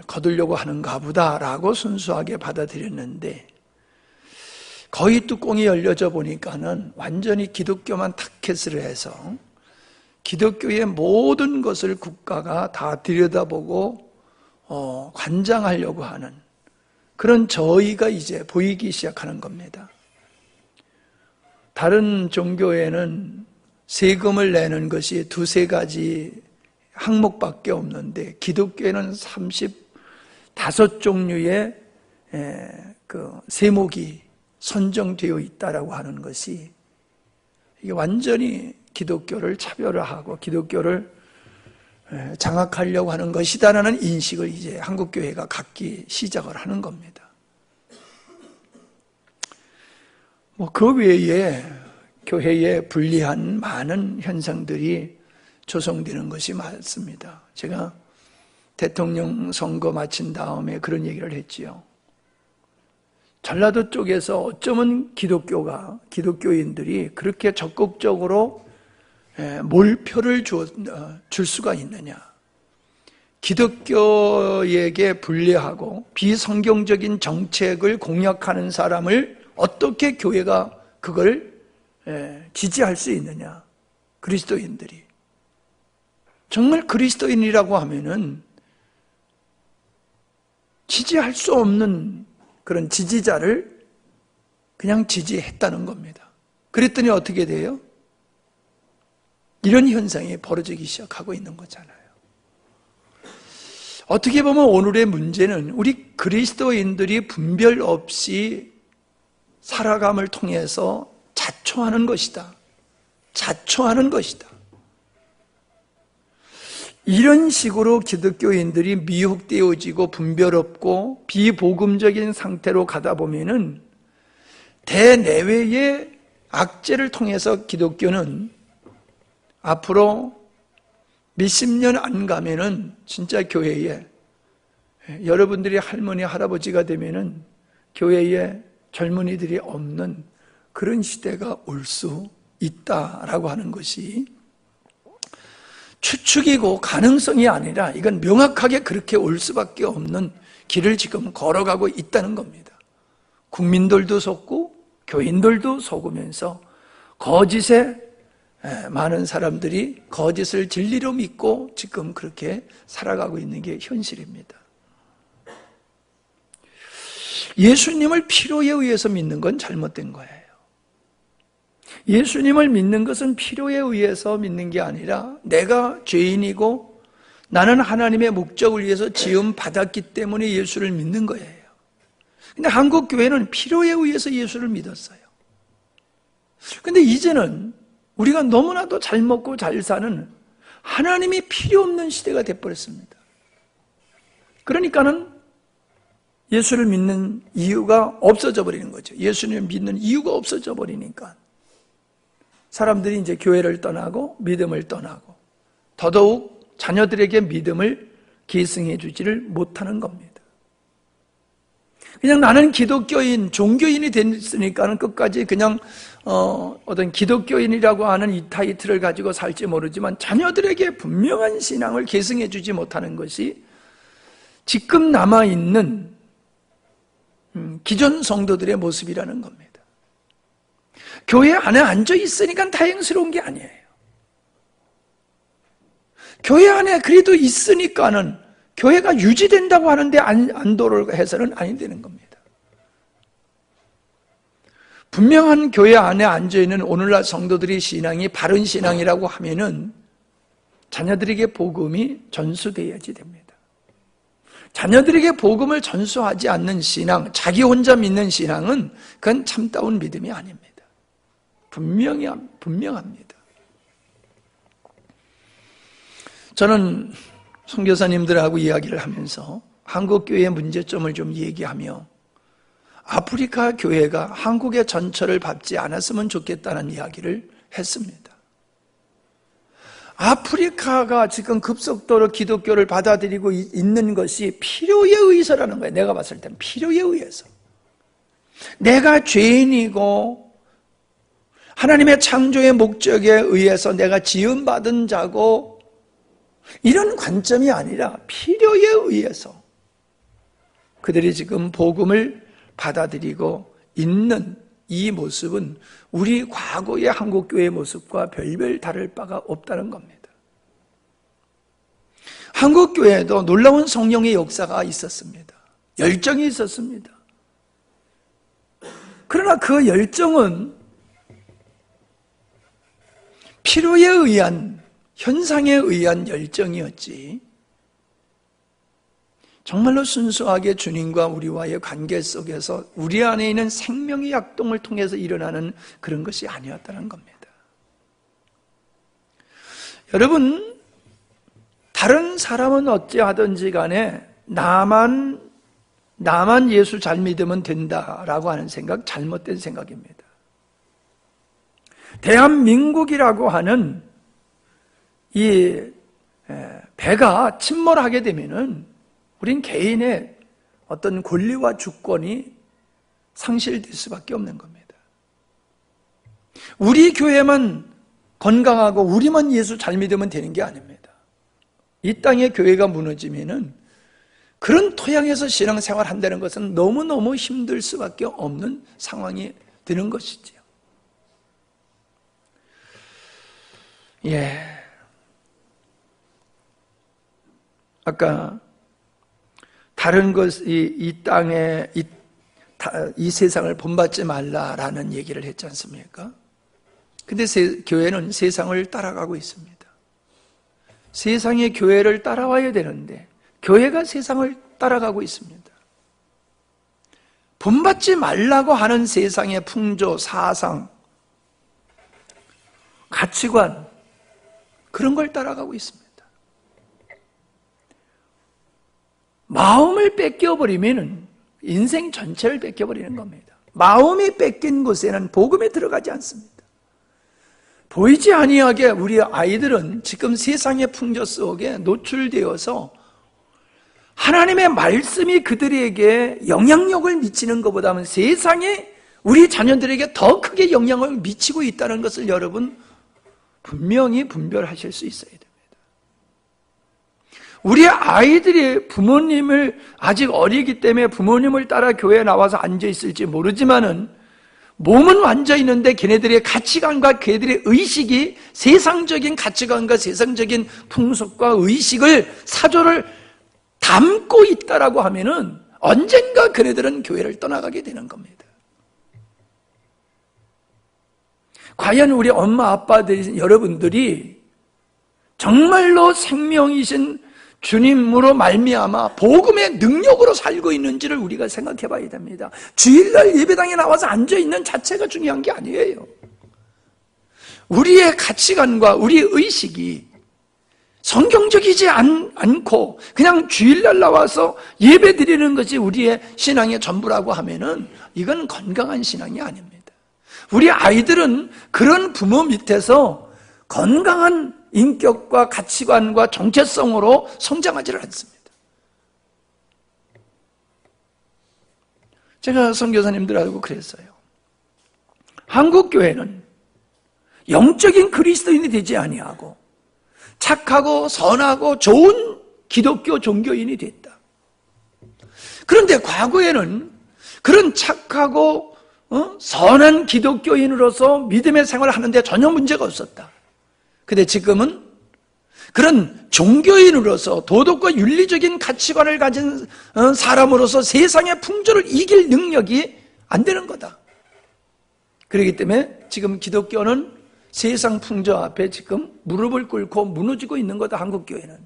거두려고 하는가 보다라고 순수하게 받아들였는데, 거의 뚜껑이 열려져 보니까는 완전히 기독교만 타켓을 해서 기독교의 모든 것을 국가가 다 들여다보고 관장하려고 하는 그런 저의가 이제 보이기 시작하는 겁니다. 다른 종교에는 세금을 내는 것이 두세 가지 항목밖에 없는데 기독교에는 35종류의 그 세목이 선정되어 있다라고 하는 것이 이게 완전히 기독교를 차별화하고 기독교를 장악하려고 하는 것이다라는 인식을 이제 한국교회가 갖기 시작을 하는 겁니다. 그 외에 교회에 불리한 많은 현상들이 조성되는 것이 많습니다. 제가 대통령 선거 마친 다음에 그런 얘기를 했지요. 전라도 쪽에서 어쩌면 기독교인들이 그렇게 적극적으로 몰표를 줄 수가 있느냐. 기독교에게 불리하고 비성경적인 정책을 공약하는 사람을 어떻게 교회가 그걸 지지할 수 있느냐. 그리스도인들이. 정말 그리스도인이라고 하면은 지지할 수 없는 그런 지지자를 그냥 지지했다는 겁니다. 그랬더니 어떻게 돼요? 이런 현상이 벌어지기 시작하고 있는 거잖아요. 어떻게 보면 오늘의 문제는 우리 그리스도인들이 분별 없이 살아감을 통해서 자초하는 것이다. 자초하는 것이다. 이런 식으로 기독교인들이 미혹되어지고 분별 없고 비복음적인 상태로 가다 보면은 대내외의 악재를 통해서 기독교는 앞으로 몇십 년 안 가면은 진짜 교회에 여러분들이 할머니 할아버지가 되면은 교회에 젊은이들이 없는 그런 시대가 올 수 있다라고 하는 것이 추측이고 가능성이 아니라 이건 명확하게 그렇게 올 수밖에 없는 길을 지금 걸어가고 있다는 겁니다. 국민들도 속고 교인들도 속으면서 거짓에 많은 사람들이 거짓을 진리로 믿고 지금 그렇게 살아가고 있는 게 현실입니다. 예수님을 필요에 의해서 믿는 건 잘못된 거예요. 예수님을 믿는 것은 필요에 의해서 믿는 게 아니라 내가 죄인이고 나는 하나님의 목적을 위해서 지음받았기 때문에 예수를 믿는 거예요. 근데 한국 교회는 필요에 의해서 예수를 믿었어요. 근데 이제는 우리가 너무나도 잘 먹고 잘 사는 하나님이 필요 없는 시대가 돼버렸습니다. 그러니까는 예수를 믿는 이유가 없어져 버리는 거죠. 예수님을 믿는 이유가 없어져 버리니까 사람들이 이제 교회를 떠나고 믿음을 떠나고 더더욱 자녀들에게 믿음을 계승해 주지를 못하는 겁니다. 그냥 나는 기독교인, 종교인이 됐으니까는 끝까지 그냥 어떤 기독교인이라고 하는 이 타이틀을 가지고 살지 모르지만 자녀들에게 분명한 신앙을 계승해 주지 못하는 것이 지금 남아있는 기존 성도들의 모습이라는 겁니다. 교회 안에 앉아 있으니까 다행스러운 게 아니에요. 교회 안에 그래도 있으니까는 교회가 유지된다고 하는데 안도를 해서는 아니 되는 겁니다. 분명한 교회 안에 앉아있는 오늘날 성도들의 신앙이 바른 신앙이라고 하면은 자녀들에게 복음이 전수되어야지 됩니다. 자녀들에게 복음을 전수하지 않는 신앙, 자기 혼자 믿는 신앙은 그건 참다운 믿음이 아닙니다. 분명합니다. 저는 선교사님들하고 이야기를 하면서 한국교회의 문제점을 좀 얘기하며 아프리카 교회가 한국의 전철을 밟지 않았으면 좋겠다는 이야기를 했습니다. 아프리카가 지금 급속도로 기독교를 받아들이고 있는 것이 필요에 의해서라는 거예요. 내가 봤을 때는 필요에 의해서. 내가 죄인이고 하나님의 창조의 목적에 의해서 내가 지음받은 자고 이런 관점이 아니라 필요에 의해서 그들이 지금 복음을 받아들이고 있는 이 모습은 우리 과거의 한국교회의 모습과 별별 다를 바가 없다는 겁니다. 한국교회에도 놀라운 성령의 역사가 있었습니다. 열정이 있었습니다. 그러나 그 열정은 필요에 의한, 현상에 의한 열정이었지, 정말로 순수하게 주님과 우리와의 관계 속에서 우리 안에 있는 생명의 약동을 통해서 일어나는 그런 것이 아니었다는 겁니다. 여러분, 다른 사람은 어찌하든지 간에 나만 예수 잘 믿으면 된다라고 하는 생각, 잘못된 생각입니다. 대한민국이라고 하는 이 배가 침몰하게 되면은 우린 개인의 어떤 권리와 주권이 상실될 수밖에 없는 겁니다. 우리 교회만 건강하고 우리만 예수 잘 믿으면 되는 게 아닙니다. 이 땅의 교회가 무너지면은 그런 토양에서 신앙생활 한다는 것은 너무너무 힘들 수밖에 없는 상황이 되는 것이지요. 아까 다른 것이 이 땅에 이 세상을 본받지 말라라는 얘기를 했지 않습니까? 근데 교회는 세상을 따라가고 있습니다. 세상의 교회를 따라와야 되는데 교회가 세상을 따라가고 있습니다. 본받지 말라고 하는 세상의 풍조, 사상, 가치관, 그런 걸 따라가고 있습니다. 마음을 뺏겨버리면 인생 전체를 뺏겨버리는 겁니다. 마음이 뺏긴 곳에는 복음이 들어가지 않습니다. 보이지 아니하게 우리 아이들은 지금 세상의 풍조 속에 노출되어서 하나님의 말씀이 그들에게 영향력을 미치는 것보다는 세상에 우리 자녀들에게 더 크게 영향을 미치고 있다는 것을 여러분 분명히 분별하실 수 있어야 됩니다. 우리 아이들이 부모님을 아직 어리기 때문에 부모님을 따라 교회에 나와서 앉아있을지 모르지만은 몸은 앉아있는데 걔네들의 가치관과 걔네들의 의식이 세상적인 가치관과 세상적인 풍속과 의식을 사조를 담고 있다라고 하면은 언젠가 그네들은 교회를 떠나가게 되는 겁니다. 과연 우리 엄마 아빠들 여러분들이 정말로 생명이신 주님으로 말미암아 복음의 능력으로 살고 있는지를 우리가 생각해 봐야 됩니다. 주일날 예배당에 나와서 앉아있는 자체가 중요한 게 아니에요. 우리의 가치관과 우리의 의식이 성경적이지 않고 그냥 주일날 나와서 예배 드리는 것이 우리의 신앙의 전부라고 하면은 이건 건강한 신앙이 아닙니다. 우리 아이들은 그런 부모 밑에서 건강한 인격과 가치관과 정체성으로 성장하지를 않습니다. 제가 선교사님들하고 그랬어요. 한국 교회는 영적인 그리스도인이 되지 아니하고 착하고 선하고 좋은 기독교 종교인이 됐다. 그런데 과거에는 그런 착하고 선한 기독교인으로서 믿음의 생활을 하는데 전혀 문제가 없었다. 근데 지금은 그런 종교인으로서 도덕과 윤리적인 가치관을 가진 사람으로서 세상의 풍조를 이길 능력이 안 되는 거다. 그렇기 때문에 지금 기독교는 세상 풍조 앞에 지금 무릎을 꿇고 무너지고 있는 거다. 한국교회는.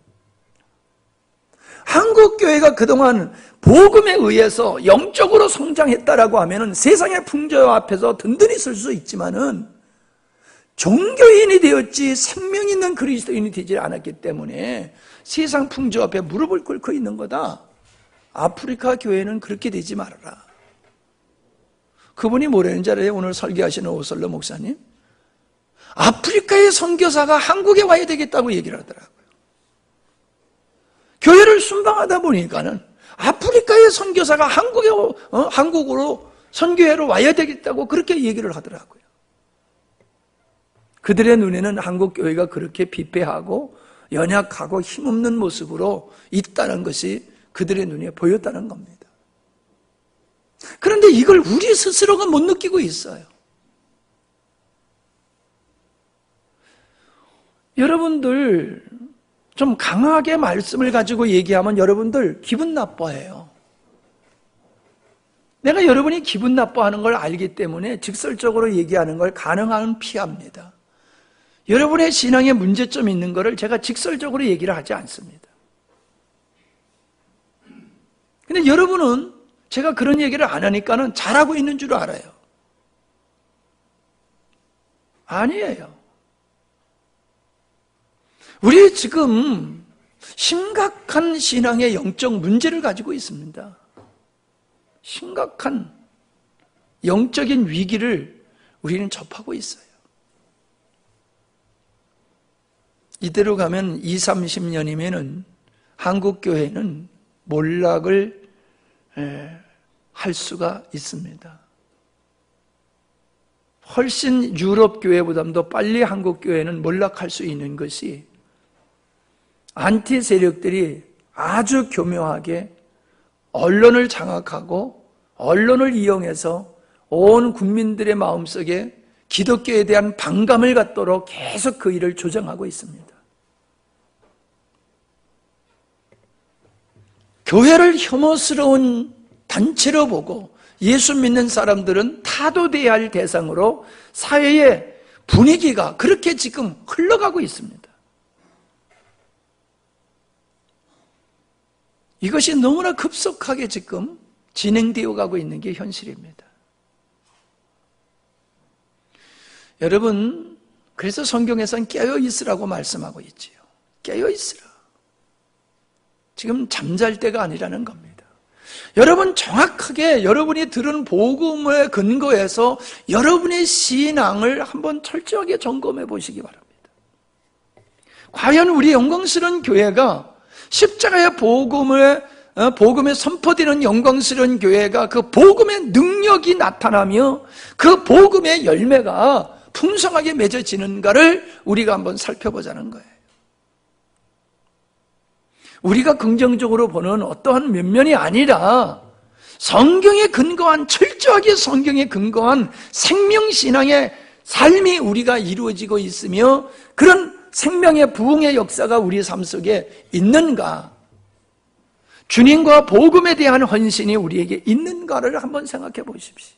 한국교회가 그동안 복음에 의해서 영적으로 성장했다라고 하면은 세상의 풍조 앞에서 든든히 설 수 있지만은 종교인이 되었지 생명 있는 그리스도인이 되지 않았기 때문에 세상 풍조 앞에 무릎을 꿇고 있는 거다. 아프리카 교회는 그렇게 되지 말아라. 그분이 뭐라는 줄 알아요? 오늘 설교하시는 오설로 목사님. 아프리카의 선교사가 한국에 와야 되겠다고 얘기를 하더라고요. 교회를 순방하다 보니까는 아프리카의 선교사가 한국으로 선교회로 와야 되겠다고 그렇게 얘기를 하더라고요. 그들의 눈에는 한국 교회가 그렇게 비폐하고 연약하고 힘없는 모습으로 있다는 것이 그들의 눈에 보였다는 겁니다. 그런데 이걸 우리 스스로가 못 느끼고 있어요. 여러분들 좀 강하게 말씀을 가지고 얘기하면 여러분들 기분 나빠해요. 내가 여러분이 기분 나빠하는 걸 알기 때문에 직설적으로 얘기하는 걸 가능한 피합니다. 여러분의 신앙에 문제점이 있는 것을 제가 직설적으로 얘기를 하지 않습니다. 근데 여러분은 제가 그런 얘기를 안 하니까는 잘하고 있는 줄 알아요. 아니에요. 우리 지금 심각한 신앙의 영적 문제를 가지고 있습니다. 심각한 영적인 위기를 우리는 접하고 있어요. 이대로 가면 20, 30년이면은 한국교회는 몰락을 할 수가 있습니다. 훨씬 유럽교회보다도 빨리 한국교회는 몰락할 수 있는 것이 안티 세력들이 아주 교묘하게 언론을 장악하고 언론을 이용해서 온 국민들의 마음속에 기독교에 대한 반감을 갖도록 계속 그 일을 조장하고 있습니다. 교회를 혐오스러운 단체로 보고 예수 믿는 사람들은 타도돼야 할 대상으로 사회의 분위기가 그렇게 지금 흘러가고 있습니다. 이것이 너무나 급속하게 지금 진행되어 가고 있는 게 현실입니다. 여러분, 그래서 성경에서는 깨어있으라고 말씀하고 있지요. 깨어있으라. 지금 잠잘 때가 아니라는 겁니다. 여러분 정확하게 여러분이 들은 복음에 근거해서 여러분의 신앙을 한번 철저하게 점검해 보시기 바랍니다. 과연 우리 영광스러운 교회가 십자가의 복음에 선포되는 영광스러운 교회가 그 복음의 능력이 나타나며 그 복음의 열매가 풍성하게 맺어지는가를 우리가 한번 살펴보자는 거예요. 우리가 긍정적으로 보는 어떠한 면면이 아니라 성경에 근거한, 철저하게 성경에 근거한 생명신앙의 삶이 우리가 이루어지고 있으며 그런 생명의 부흥의 역사가 우리 삶 속에 있는가, 주님과 복음에 대한 헌신이 우리에게 있는가를 한번 생각해 보십시오.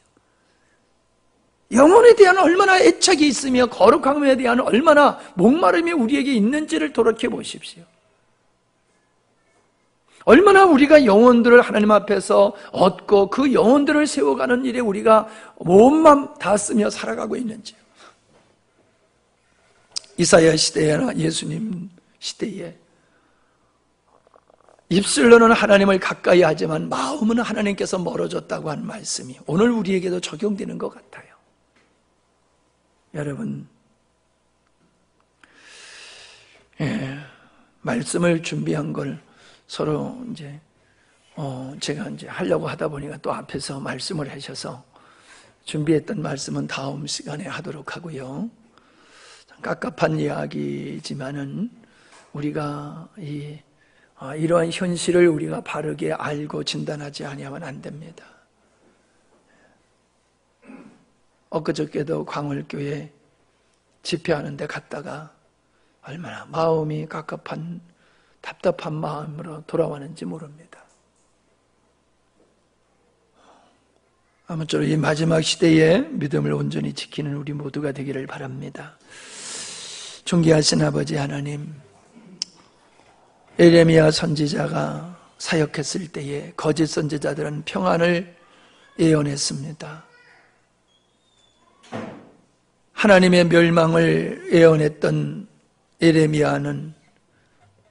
영혼에 대한 얼마나 애착이 있으며 거룩함에 대한 얼마나 목마름이 우리에게 있는지를 돌이켜 보십시오. 얼마나 우리가 영혼들을 하나님 앞에서 얻고 그 영혼들을 세워가는 일에 우리가 온맘 다 쓰며 살아가고 있는지요. 이사야 시대나 예수님 시대에 입술로는 하나님을 가까이 하지만 마음은 하나님께서 멀어졌다고 한 말씀이 오늘 우리에게도 적용되는 것 같아요. 여러분, 말씀을 준비한 걸 서로 제가 하려고 하다 보니까 또 앞에서 말씀을 하셔서 준비했던 말씀은 다음 시간에 하도록 하고요. 깝깝한 이야기지만은 우리가 이러한 현실을 우리가 바르게 알고 진단하지 아니하면 안 됩니다. 엊그저께도 광월교회 집회하는 데 갔다가 얼마나 마음이 깝깝한 답답한 마음으로 돌아왔는지 모릅니다. 아무쪼록 이 마지막 시대에 믿음을 온전히 지키는 우리 모두가 되기를 바랍니다. 존귀하신 아버지 하나님, 에레미야 선지자가 사역했을 때에 거짓 선지자들은 평안을 예언했습니다. 하나님의 멸망을 예언했던 에레미야는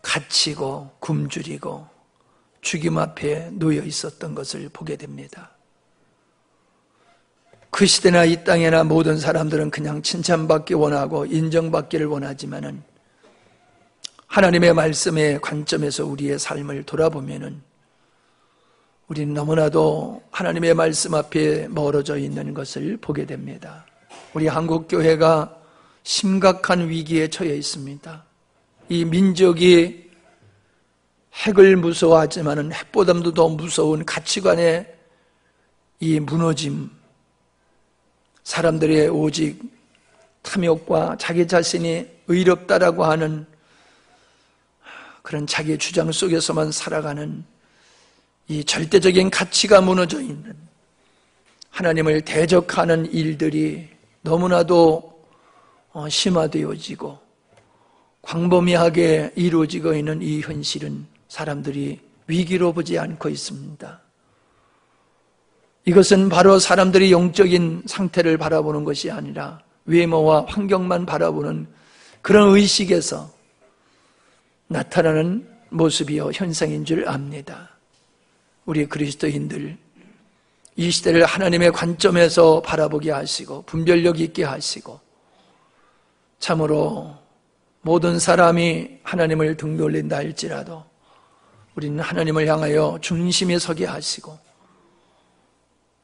갇히고 굶주리고 죽임 앞에 놓여 있었던 것을 보게 됩니다. 그 시대나 이 땅에나 모든 사람들은 그냥 칭찬받기 원하고 인정받기를 원하지만은 하나님의 말씀의 관점에서 우리의 삶을 돌아보면은 우리는 너무나도 하나님의 말씀 앞에 멀어져 있는 것을 보게 됩니다. 우리 한국교회가 심각한 위기에 처해 있습니다. 이 민족이 핵을 무서워하지만은 핵보다도 더 무서운 가치관의 이 무너짐, 사람들의 오직 탐욕과 자기 자신이 의롭다라고 하는 그런 자기 주장 속에서만 살아가는 이 절대적인 가치가 무너져 있는 하나님을 대적하는 일들이 너무나도 심화되어지고 광범위하게 이루어지고 있는 이 현실은 사람들이 위기로 보지 않고 있습니다. 이것은 바로 사람들이 영적인 상태를 바라보는 것이 아니라 외모와 환경만 바라보는 그런 의식에서 나타나는 모습이요 현상인 줄 압니다. 우리 그리스도인들 이 시대를 하나님의 관점에서 바라보게 하시고 분별력 있게 하시고 참으로 모든 사람이 하나님을 등돌린다 할지라도 우리는 하나님을 향하여 중심에 서게 하시고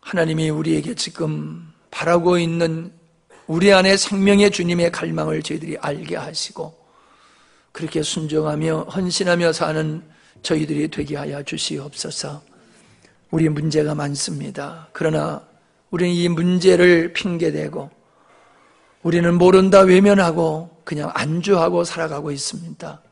하나님이 우리에게 지금 바라고 있는 우리 안에 생명의 주님의 갈망을 저희들이 알게 하시고 그렇게 순종하며 헌신하며 사는 저희들이 되게 하여 주시옵소서. 우리 문제가 많습니다. 그러나 우리는 이 문제를 핑계대고 우리는 모른다 외면하고 그냥 안주하고 살아가고 있습니다.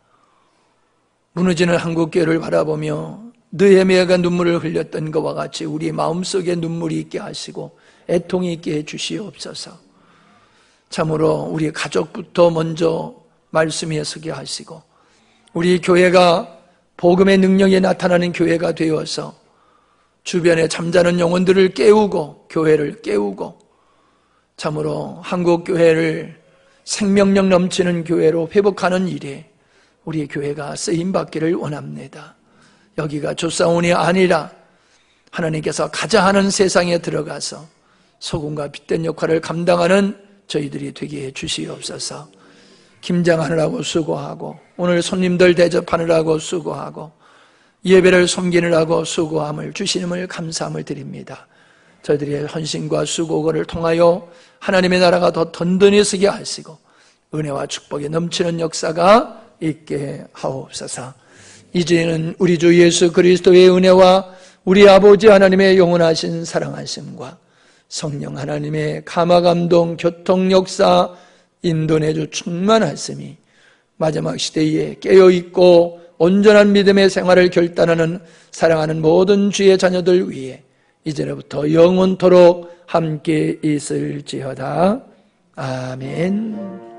무너지는 한국교회를 바라보며 느헤미야가 눈물을 흘렸던 것과 같이 우리 마음속에 눈물이 있게 하시고 애통이 있게 해주시옵소서. 참으로 우리 가족부터 먼저 말씀에 서게 하시고 우리 교회가 복음의 능력이 나타나는 교회가 되어서 주변에 잠자는 영혼들을 깨우고 교회를 깨우고 참으로 한국교회를 생명력 넘치는 교회로 회복하는 일에 우리 교회가 쓰임받기를 원합니다. 여기가 조사원이 아니라 하나님께서 가자 하는 세상에 들어가서 소금과 빛된 역할을 감당하는 저희들이 되게 해주시옵소서. 김장하느라고 수고하고 오늘 손님들 대접하느라고 수고하고 예배를 섬기느라고 수고함을 주시님을 감사함을 드립니다. 저희들의 헌신과 수고를 통하여 하나님의 나라가 더 든든히 서게 하시고 은혜와 축복이 넘치는 역사가 있게 하옵소서. 이제는 우리 주 예수 그리스도의 은혜와 우리 아버지 하나님의 영원하신 사랑하심과 성령 하나님의 감화감동 교통역사 인도내주 충만하심이 마지막 시대에 깨어있고 온전한 믿음의 생활을 결단하는 사랑하는 모든 주의 자녀들 위해 이제로부터 영원토록 함께 있을지어다. 아멘.